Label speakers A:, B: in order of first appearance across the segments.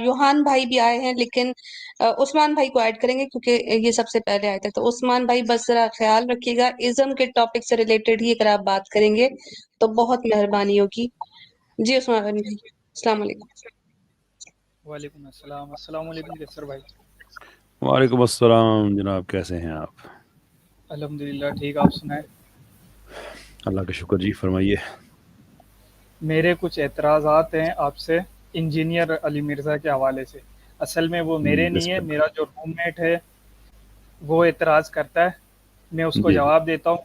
A: یوحان بھائی بھی آئے ہیں، لیکن عثمان بھائی کو ایڈ کریں گے کیونکہ یہ سب سے پہلے آئے تھے. تو عثمان بھائی بس ذرا خیال رکھیے گا، ازم کے ٹاپک سے ریلیٹڈ ہی اگر آپ بات کریں گے تو بہت مہربانی ہوگی. جی عثمان بھائی، السلام علیکم.
B: وعلیکم السلام. السلام علیکم کیسر بھائی.
C: وعلیکم السلام جناب، کیسے ہیں آپ؟
B: الحمدللہ ٹھیک، آپ سنائیں.
C: اللہ کا شکر جی، فرمائیے.
B: میرے کچھ اعتراضات ہیں آپ سے انجینئر علی مرزا کے حوالے سے. اصل میں وہ میرے نہیں
C: بسم
B: ہے،
C: اللہ.
B: میرا جو روم میٹ ہے وہ اعتراض کرتا ہے، میں اس کو
C: جی
B: جواب دیتا ہوں.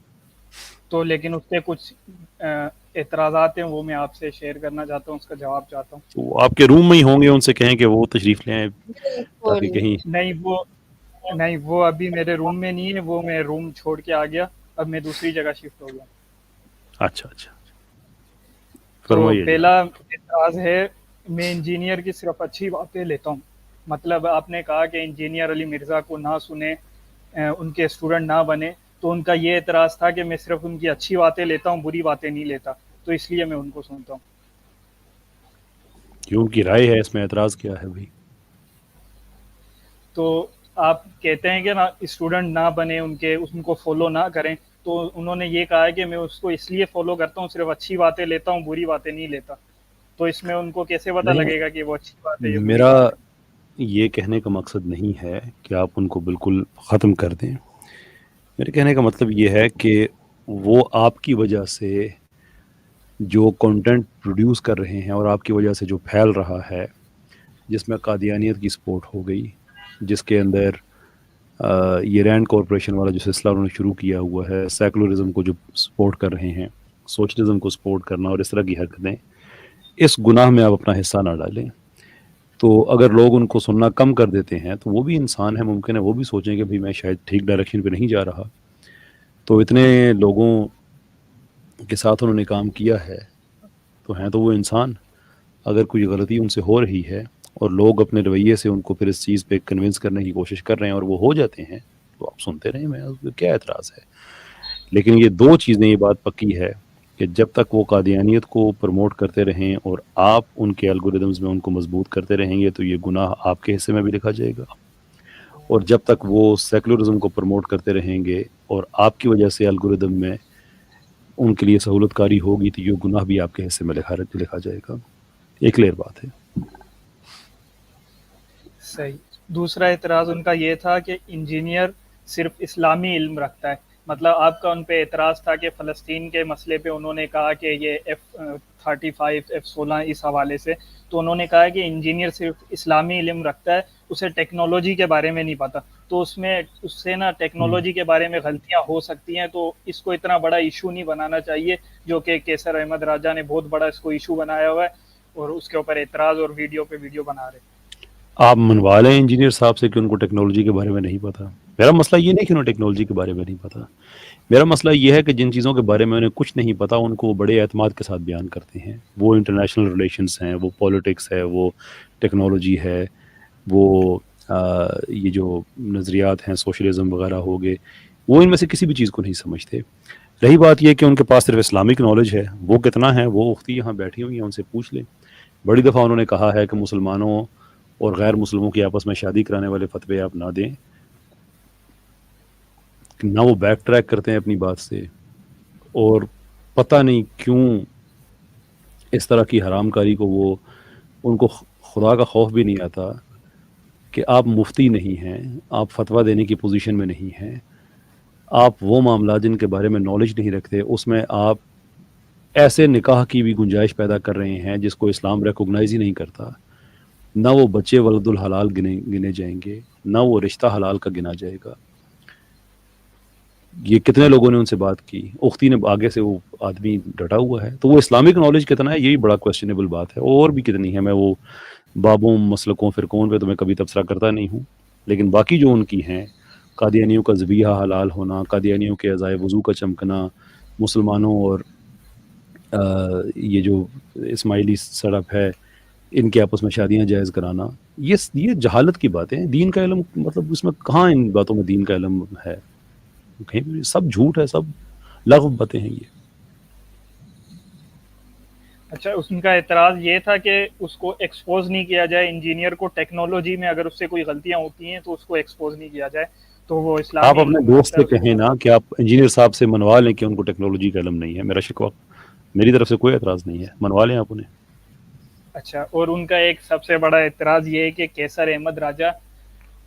B: تو لیکن اس سے کچھ اعتراضات ہیں، وہ میں آپ سے شیئر کرنا چاہتا ہوں، اس کا جواب چاہتا ہوں.
C: وہ آپ کے روم میں ہی ہوں گے، ان سے کہیں کہ وہ تشریف لیں تاکہ
A: بالکل.
C: کہیں.
B: نہیں وہ ابھی میرے روم میں نہیں ہے، وہ میں روم چھوڑ کے آ گیا، اب میں دوسری جگہ شفٹ ہو گیا.
C: اچھا اچھا،
B: تو
C: فرمائیے
B: پہلا
C: جناب.
B: اعتراض ہے، میں انجینئر کی صرف اچھی باتیں لیتا ہوں. مطلب آپ نے کہا کہ انجینئر علی مرزا کو نہ سنیں، ان کے اسٹوڈنٹ نہ بنے. تو ان کا یہ اعتراض تھا کہ میں صرف ان کی اچھی باتیں لیتا ہوں، بری باتیں نہیں لیتا، تو اس لیے میں ان کو سنتا ہوں.
C: کیوں کی رائے ہے اس میں، اعتراض کیا ہے بھائی؟
B: تو آپ کہتے ہیں کہ نا اسٹوڈنٹ نہ بنے ان کو فالو نہ کریں. تو انہوں نے یہ کہا ہے کہ میں اس کو اس لیے فالو کرتا ہوں، صرف اچھی باتیں لیتا ہوں، بری باتیں نہیں لیتا. تو اس میں ان کو کیسے پتہ
C: نہیں،
B: لگے گا کہ وہ اچھی بات ہے یا بری
C: میرا
B: بات ہے؟
C: یہ کہنے کا مقصد نہیں ہے کہ آپ ان کو بالکل ختم کر دیں. میرے کہنے کا مطلب یہ ہے کہ وہ آپ کی وجہ سے جو کنٹینٹ پروڈیوس کر رہے ہیں اور آپ کی وجہ سے جو پھیل رہا ہے، جس میں قادیانیت کی سپورٹ ہو گئی، جس کے اندر یہ رینڈ کارپوریشن والا جو سلسلہ انہوں نے شروع کیا ہوا ہے، سیکولرزم کو جو سپورٹ کر رہے ہیں، سوشلزم کو سپورٹ کرنا اور اس طرح کی حرکتیں، اس گناہ میں آپ اپنا حصہ نہ ڈالیں. تو اگر لوگ ان کو سننا کم کر دیتے ہیں تو وہ بھی انسان ہے، ممکن ہے وہ بھی سوچیں کہ بھئی میں شاید ٹھیک ڈائریکشن پہ نہیں جا رہا. تو اتنے لوگوں کے ساتھ انہوں نے کام کیا ہے، تو ہیں تو وہ انسان. اگر کوئی غلطی ان سے ہو رہی ہے اور لوگ اپنے رویے سے ان کو پھر اس چیز پہ کنونس کرنے کی کوشش کر رہے ہیں اور وہ ہو جاتے ہیں، تو آپ سنتے رہیں، میں اس پہ کیا اعتراض ہے. لیکن یہ دو چیزیں، یہ بات پکی ہے کہ جب تک وہ قادیانیت کو پروموٹ کرتے رہیں اور آپ ان کے الگوریدمز میں ان کو مضبوط کرتے رہیں گے، تو یہ گناہ آپ کے حصے میں بھی لکھا جائے گا. اور جب تک وہ سیکولرزم کو پروموٹ کرتے رہیں گے اور آپ کی وجہ سے الگوریدم میں ان کے لیے سہولت کاری ہوگی، تو یہ گناہ بھی آپ کے حصے میں لکھا جائے گا. ایک کلیئر بات ہے.
B: صحیح. دوسرا اعتراض ان کا یہ تھا کہ انجینئر صرف اسلامی علم رکھتا ہے. مطلب آپ کا ان پہ اعتراض تھا کہ فلسطین کے مسئلے پہ انہوں نے کہا کہ یہ F-35 F-16 اس حوالے سے، تو انہوں نے کہا کہ انجینئر صرف اسلامی علم رکھتا ہے، اسے ٹیکنالوجی کے بارے میں نہیں پتہ. تو اس سے نا ٹیکنالوجی کے بارے میں غلطیاں ہو سکتی ہیں، تو اس کو اتنا بڑا ایشو نہیں بنانا چاہیے، جو کہ کیسر احمد راجہ نے بہت بڑا اس کو ایشو بنایا ہوا ہے اور اس کے اوپر اعتراض اور ویڈیو پہ ویڈیو بنا رہے ہیں.
C: آپ منوا لیں انجینئر صاحب سے کہ ان کو ٹیکنالوجی کے بارے میں نہیں پتہ. میرا مسئلہ یہ نہیں کہ انہیں ٹیکنالوجی کے بارے میں نہیں پتہ. میرا مسئلہ یہ ہے کہ جن چیزوں کے بارے میں انہیں کچھ نہیں پتہ، ان کو بڑے اعتماد کے ساتھ بیان کرتے ہیں. وہ انٹرنیشنل ریلیشنز ہیں، وہ پولیٹکس ہے، وہ ٹیکنالوجی ہے، وہ یہ جو نظریات ہیں سوشلزم وغیرہ ہو گئے، وہ ان میں سے کسی بھی چیز کو نہیں سمجھتے. رہی بات یہ کہ ان کے پاس صرف اسلامک نالج ہے، وہ کتنا ہے وہ اختی یہاں بیٹھی ہوئی ہیں، ان سے پوچھ لیں. بڑی دفعہ انہوں نے کہا ہے کہ مسلمانوں اور غیر مسلموں کی آپس میں شادی کرانے والے فتوے آپ نہ دیں. نہ وہ بیک ٹریک کرتے ہیں اپنی بات سے، اور پتہ نہیں کیوں اس طرح کی حرام کاری کو وہ، ان کو خدا کا خوف بھی نہیں آتا کہ آپ مفتی نہیں ہیں، آپ فتویٰ دینے کی پوزیشن میں نہیں ہیں، آپ وہ معاملات جن کے بارے میں نالج نہیں رکھتے، اس میں آپ ایسے نکاح کی بھی گنجائش پیدا کر رہے ہیں جس کو اسلام ریکوگنائز ہی نہیں کرتا. نہ وہ بچے ولد الحلال گنے جائیں گے، نہ وہ رشتہ حلال کا گنا جائے گا. یہ کتنے لوگوں نے ان سے بات کی، اختی نے آگے سے، وہ آدمی ڈٹا ہوا ہے. تو وہ اسلامک نالج کتنا ہے، یہی بڑا کویسچنیبل بات ہے. اور بھی کتنی ہے، میں وہ بابوں، مسلکوں، فرقوں پہ تو میں کبھی تبصرہ کرتا نہیں ہوں، لیکن باقی جو ان کی ہیں، قادیانیوں کا ذبیحہ حلال ہونا، قادیانیوں کے عزائے وضو کا چمکنا، مسلمانوں اور یہ جو اسماعیلی سڑپ ہے ان کے آپس میں شادیاں جائز کرانا، یہ جہالت کی باتیں ہیں. دین کا علم مطلب اس میں کہاں ان باتوں میں دین کا علم ہے؟ کہیں بھی سب جھوٹ ہے، سب لغو باتیں ہیں یہ.
B: اچھا، ان کا اعتراض یہ تھا کہ اس کو ایکسپوز نہیں کیا جائے، انجینئر کو ٹیکنالوجی میں اگر اس سے کوئی غلطیاں ہوتی ہیں تو اس کو ایکسپوز نہیں کیا جائے، تو وہ
C: آپ
B: اسلامی
C: اپنے
B: علم
C: دوست
B: رکھتا ہے
C: سے
B: اس کو۔
C: کہیں نا کہ آپ انجینئر صاحب سے منوا لیں کہ ان کو ٹیکنالوجی کا علم نہیں ہے. میرا شکوہ میری طرف سے کوئی اعتراض نہیں ہے، منوا لیں آپ انہیں.
B: اچھا، اور ان کا ایک سب سے بڑا اعتراض یہ ہے کہ کیسر احمد راجہ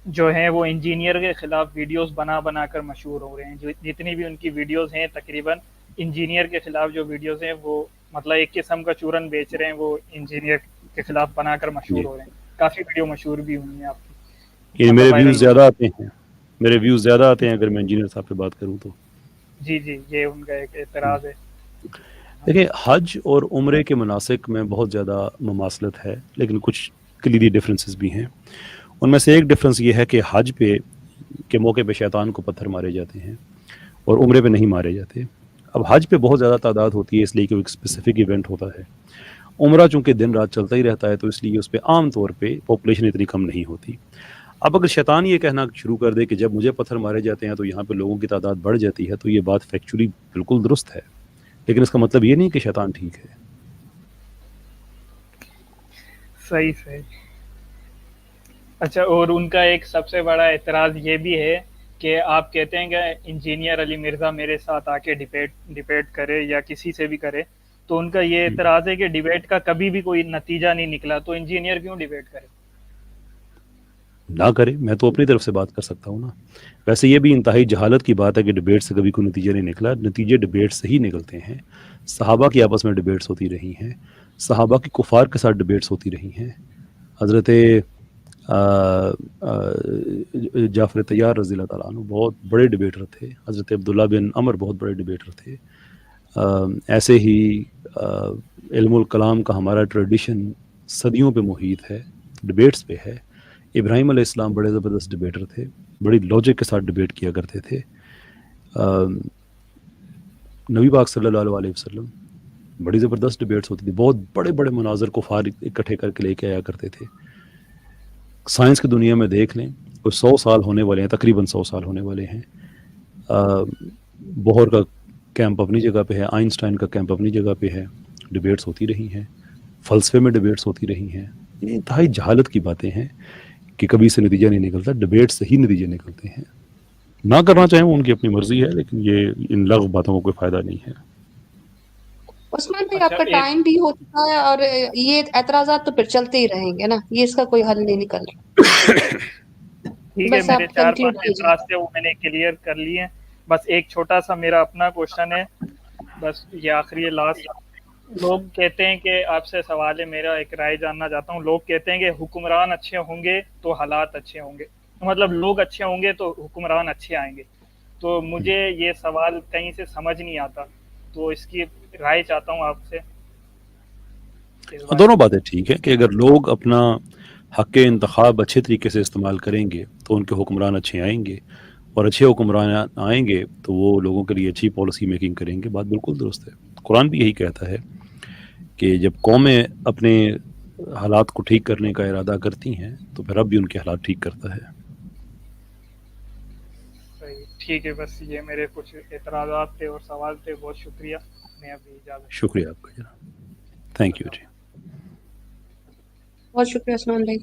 B: جو ہیں وہ انجینئر کے خلاف ویڈیوز بنا بنا کر مشہور ہو رہے ہیں. جو جتنی بھی ان کی ویڈیوز ہیں تقریباً انجینئر کے خلاف جو ویڈیوز ہیں وہ مطلب ایک قسم کا چورن بیچ رہے ہیں، وہ انجینئر کے خلاف بنا کر مشہور
C: جی،
B: ہو رہے ہیں. کافی ویڈیو مشہور بھی ہوئی ہیں آپ کی،
C: یعنی
B: مطلب
C: میرے
B: وائرل
C: ویوز
B: ہوئی
C: زیادہ
B: ہیں.
C: آتے ہیں، میرے ویوز زیادہ آتے ہیں اگر میں انجینئر صاحب پہ بات کروں تو.
B: جی جی، یہ ان کا ایک اعتراض ہے.
C: دیکھیں، حج اور عمرے کے مناسک میں بہت زیادہ مماثلت ہے، لیکن کچھ کلیدی ڈفرینسز بھی ہیں. ان میں سے ایک ڈفرینس یہ ہے کہ حج پہ کے موقع پہ شیطان کو پتھر مارے جاتے ہیں اور عمرے پہ نہیں مارے جاتے. اب حج پہ بہت زیادہ تعداد ہوتی ہے اس لیے کہ وہ ایک اسپیسیفک ایونٹ ہوتا ہے. عمرہ چونکہ دن رات چلتا ہی رہتا ہے تو اس لیے اس پہ عام طور پہ پاپولیشن اتنی کم نہیں ہوتی. اب اگر شیطان یہ کہنا شروع کر دے کہ جب مجھے پتھر مارے جاتے ہیں تو یہاں پہ لوگوں کی تعداد بڑھ جاتی ہے، تو یہ بات فیکچولی بالکل درست ہے، لیکن اس کا مطلب یہ نہیں کہ شیطان ٹھیک ہے.
B: صحیح صحیح. اچھا، اور ان کا ایک سب سے بڑا اعتراض یہ بھی ہے کہ آپ کہتے ہیں کہ انجینئر علی مرزا میرے ساتھ آ کے ڈبیٹ کرے یا کسی سے بھی کرے، تو ان کا یہ اعتراض ہے کہ ڈبیٹ کا کبھی بھی کوئی نتیجہ نہیں نکلا، تو انجینئر کیوں ڈبیٹ کرے؟
C: نہ کرے، میں تو اپنی طرف سے بات کر سکتا ہوں نا. ویسے یہ بھی انتہائی جہالت کی بات ہے کہ ڈبیٹ سے کبھی کوئی نتیجہ نہیں نکلا. نتیجے ڈبیٹ سے ہی نکلتے ہیں. صحابہ کی آپس میں ڈبیٹس ہوتی رہی ہیں، صحابہ کی کفار کے ساتھ ڈبیٹس ہوتی رہی ہیں. حضرت جعفر طیار رضی اللہ تعالیٰ عنہ بہت بڑے ڈبیٹر تھے. حضرت عبداللہ بن عمر بہت بڑے ڈبیٹر تھے. ایسے ہی علم الکلام کا ہمارا ٹریڈیشن صدیوں پہ محیط ہے، ڈبیٹس پہ ہے. ابراہیم علیہ السلام بڑے زبردست ڈبیٹر تھے، بڑی لاجک کے ساتھ ڈبیٹ کیا کرتے تھے. نبی پاک صلی اللہ علیہ وسلم بڑی زبردست ڈبیٹس ہوتی تھی، بہت بڑے بڑے مناظر کو اکٹھے کر کے لے کے آیا کرتے تھے. سائنس کی دنیا میں دیکھ لیں، کوئی 100 سال ہونے والے ہیں، تقریباً 100 سال ہونے والے ہیں. بوہر کا کیمپ اپنی جگہ پہ ہے، آئنسٹائن کا کیمپ اپنی جگہ پہ ہے. ڈبیٹس ہوتی رہی ہیں، فلسفے میں ڈبیٹس ہوتی رہی ہیں. یہ انتہائی جہالت کی باتیں ہیں کہ کبھی سے نتیجہ نہیں نکلتا. ڈبیٹ سے ہی نتیجے نکلتے ہیں. نہ کرنا چاہیں وہ ان کی اپنی مرضی ہے، لیکن یہ ان لغو باتوں کو کوئی فائدہ نہیں ہے.
A: عثمان بھائی،
B: اچھا
A: آپ کا
B: ایک
A: ٹائم بھی ہو چکا ہے اور یہ اعتراضات تو پھر چلتے ہی رہیں گے نا، یہ اس کا کوئی حل نہیں نکل رہا.
B: ٹھیک ہے،
A: بس
B: میرے
A: آپ
B: 4-5
A: کنکلوڈ کیجیے.
B: اعتراض تھے وہ میں نے کلیئر کر لیے ہیں. بس ایک چھوٹا سا میرا اپنا کوشچن ہے، بس یہ آخری لاسٹ. لوگ کہتے ہیں کہ آپ سے سوال ہے میرا، ایک رائے جاننا چاہتا ہوں. لوگ کہتے ہیں کہ حکمران اچھے ہوں گے تو حالات اچھے ہوں گے، مطلب لوگ اچھے ہوں گے تو حکمران اچھے آئیں گے. تو مجھے یہ سوال کہیں سے سمجھ نہیں آتا، تو اس کی رائے چاہتا ہوں آپ سے اس بارے
C: دونوں
B: میں.
C: باتیں ٹھیک ہیں کہ اگر لوگ اپنا حق انتخاب اچھے طریقے سے استعمال کریں گے تو ان کے حکمران اچھے آئیں گے، اور اچھے حکمران آئیں گے تو وہ لوگوں کے لیے اچھی پالیسی میکنگ کریں گے. بات بالکل درست ہے. قرآن بھی یہی کہتا ہے کہ جب قومیں اپنے حالات کو ٹھیک کرنے کا ارادہ کرتی ہیں تو پھر رب بھی ان کے حالات ٹھیک کرتا ہے.
B: صحیح، ٹھیک ہے. بس یہ میرے کچھ اعتراضات تھے اور سوال تھے. بہت شکریہ. میں ابھی اجازت.
C: شکریہ آپ کا جناب. تھینک یو جی.
A: بہت شکریہ عثمان بھائی.